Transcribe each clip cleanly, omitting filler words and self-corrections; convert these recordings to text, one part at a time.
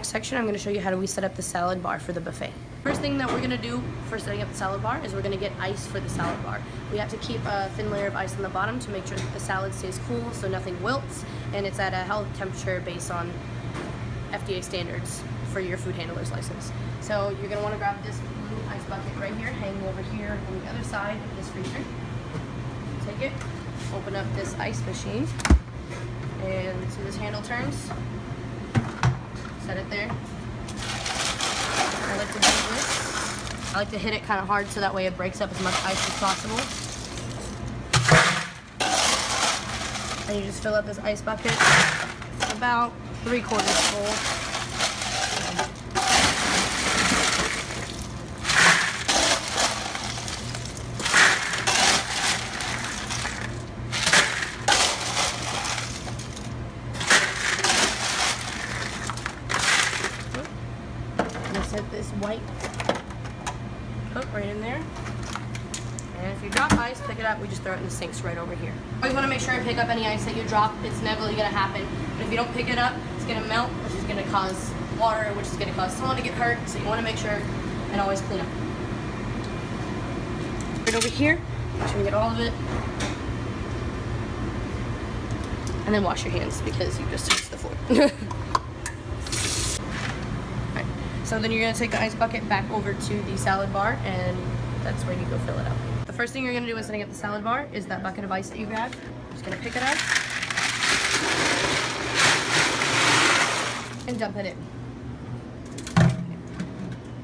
Next section, I'm going to show you how do we set up the salad bar for the buffet. First thing that we're going to do for setting up the salad bar is we're going to get ice for the salad bar. We have to keep a thin layer of ice on the bottom to make sure that the salad stays cool so nothing wilts, and it's at a healthy temperature based on FDA standards for your food handler's license. So you're going to want to grab this blue ice bucket right here, hanging over here on the other side of this freezer. Take it, open up this ice machine, and see this handle turns. Set it there. I like to do this. I like to hit it kind of hard so that way it breaks up as much ice as possible. And you just fill up this ice bucket about 3/4 full. Set this white cup right in there, and if you drop ice, pick it up. We just throw it in the sinks right over here. Always want to make sure and pick up any ice that you drop. It's inevitably going to happen, but if you don't pick it up, it's going to melt, which is going to cause water, which is going to cause someone to get hurt. So you want to make sure and always clean up. Right over here, make sure you get all of it, and then wash your hands because you just touched the floor. So then you're going to take the ice bucket back over to the salad bar, and that's where you go fill it up. The first thing you're going to do when setting up the salad bar is that bucket of ice that you grabbed. You're just going to pick it up and dump it in.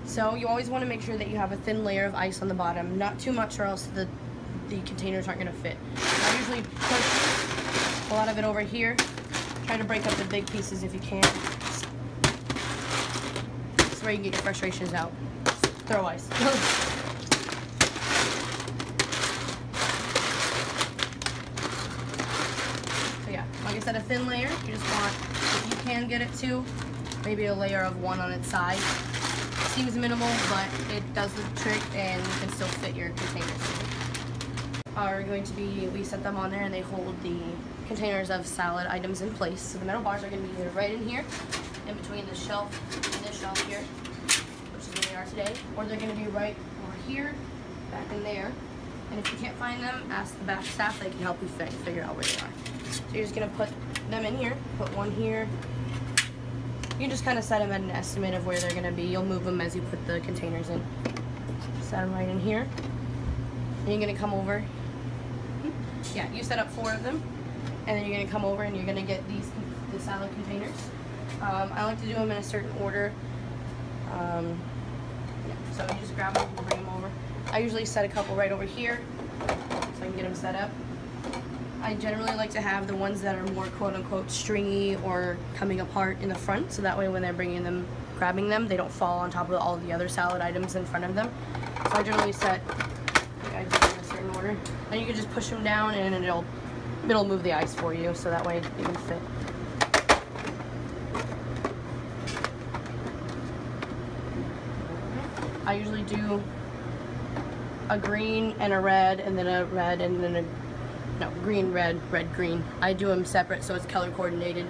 So you always want to make sure that you have a thin layer of ice on the bottom, not too much or else the containers aren't going to fit. I usually put a lot of it over here. Try to break up the big pieces if you can. Where you can get your frustrations out. Just throw ice. So yeah, like I said, a thin layer. You just want, if you can get it to, maybe a layer of one on its side. It seems minimal, but it does the trick, and you can still fit your containers. Are going to be, we set them on there, and they hold the containers of salad items in place. So the metal bars are going to be either right in here, in between the shelf and this shelf here, which is where they are today, or they're going to be right over here, back in there. And if you can't find them, ask the back staff. They can help you figure out where they are. So you're just going to put them in here, put one here. You can just kind of set them at an estimate of where they're going to be. You'll move them as you put the containers in. Set them right in here. And you're going to come over. Yeah, you set up 4 of them. And then you're going to come over and you're going to get the salad containers. I like to do them in a certain order. Yeah, so you just grab them and bring them over. I usually set a couple right over here so I can get them set up. I generally like to have the ones that are more quote-unquote stringy or coming apart in the front, so that way when they're bringing them, grabbing them, they don't fall on top of all of the other salad items in front of them. So I generally set, I do them in a certain order. And you can just push them down and it'll move the ice for you, so that way you can fit. I usually do a green and a red, and then a red, and then a, no, green, red, red, green. I do them separate so it's color coordinated.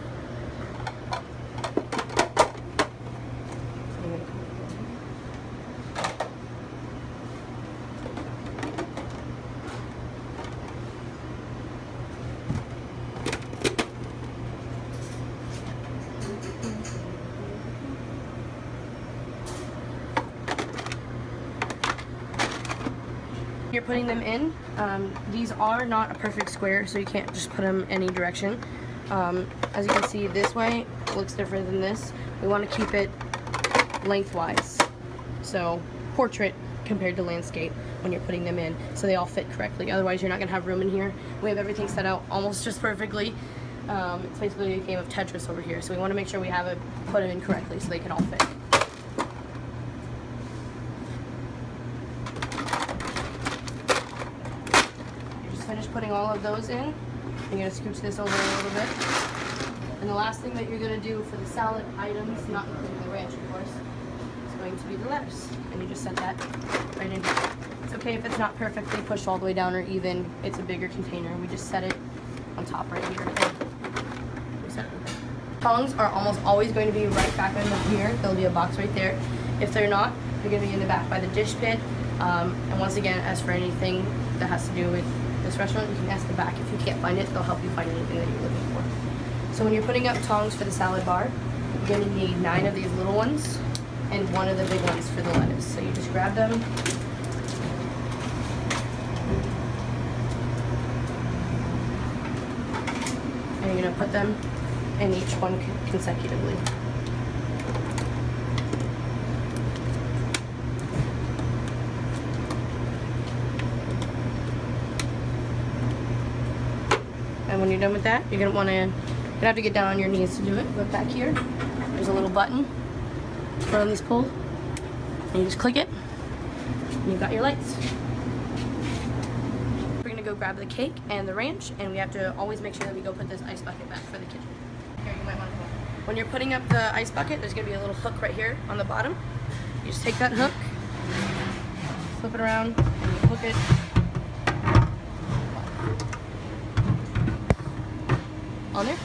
You're putting them in. These are not a perfect square, so you can't just put them any direction. As you can see, this way looks different than this. We want to keep it lengthwise, so portrait compared to landscape when you're putting them in, so they all fit correctly. Otherwise, you're not gonna have room in here. We have everything set out almost just perfectly. It's basically a game of Tetris over here, so we want to make sure we have it put them in correctly so they can all fit. Finish putting all of those in. You're going to scooch this over a little bit. And the last thing that you're going to do for the salad items, not including the ranch of course, is going to be the lettuce. And you just set that right in here. It's okay if it's not perfectly pushed all the way down or even. It's a bigger container. We just set it on top right here. We set it right there. Tongs are almost always going to be right back in here. There'll be a box right there. If they're not, they're going to be in the back by the dish pit. And once again, as for anything that has to do with this restaurant, you can ask the back. If you can't find it, they'll help you find anything that you're looking for. So when you're putting up tongs for the salad bar, you're going to need 9 of these little ones and 1 of the big ones for the lettuce. So you just grab them. And you're going to put them in each one consecutively. And when you're done with that, you're gonna have to get down on your knees to do it. But back here, there's a little button. Put on these pull, and you just click it, and you've got your lights. We're gonna go grab the cake and the ranch, and we have to always make sure that we go put this ice bucket back for the kitchen. Here, you might want to come on. When you're putting up the ice bucket, there's gonna be a little hook right here on the bottom. You just take that hook, flip it around, and you hook it. On there.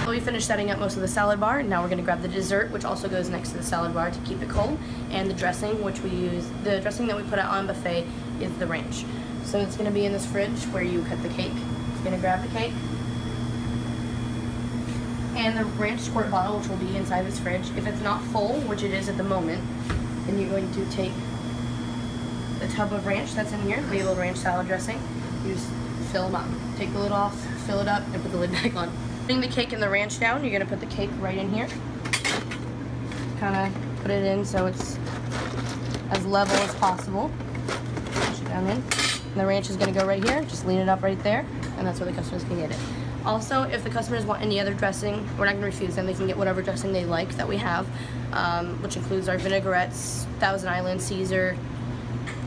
So we finished setting up most of the salad bar. Now we're going to grab the dessert, which also goes next to the salad bar to keep it cold, and the dressing, which we use. The dressing that we put out on buffet is the ranch. So it's going to be in this fridge where you cut the cake. You're going to grab the cake and the ranch squirt bottle, which will be inside this fridge. If it's not full, which it is at the moment, then you're going to take the tub of ranch that's in here, the little ranch salad dressing. You just fill them up. Take the lid off, fill it up, and put the lid back on. Putting the cake and the ranch down, you're gonna put the cake right in here. Kind of put it in so it's as level as possible. Push it down in. And the ranch is gonna go right here. Just lean it up right there, and that's where the customers can get it. Also, if the customers want any other dressing, we're not gonna refuse them. They can get whatever dressing they like that we have, which includes our vinaigrettes, Thousand Island, Caesar,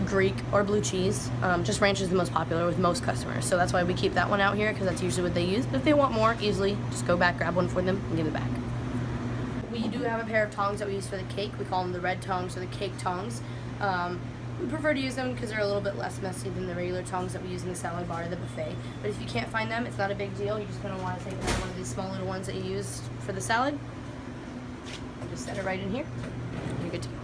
Greek, or blue cheese. Just ranch is the most popular with most customers, so that's why we keep that one out here, because that's usually what they use. But if they want more, easily just go back, grab one for them, and give it back. We do have a pair of tongs that we use for the cake. We call them the red tongs or the cake tongs. We prefer to use them because they're a little bit less messy than the regular tongs that we use in the salad bar or the buffet. But if you can't find them, it's not a big deal. You're just going to want to take one of these small little ones that you use for the salad and just set it right in here. You're good to go.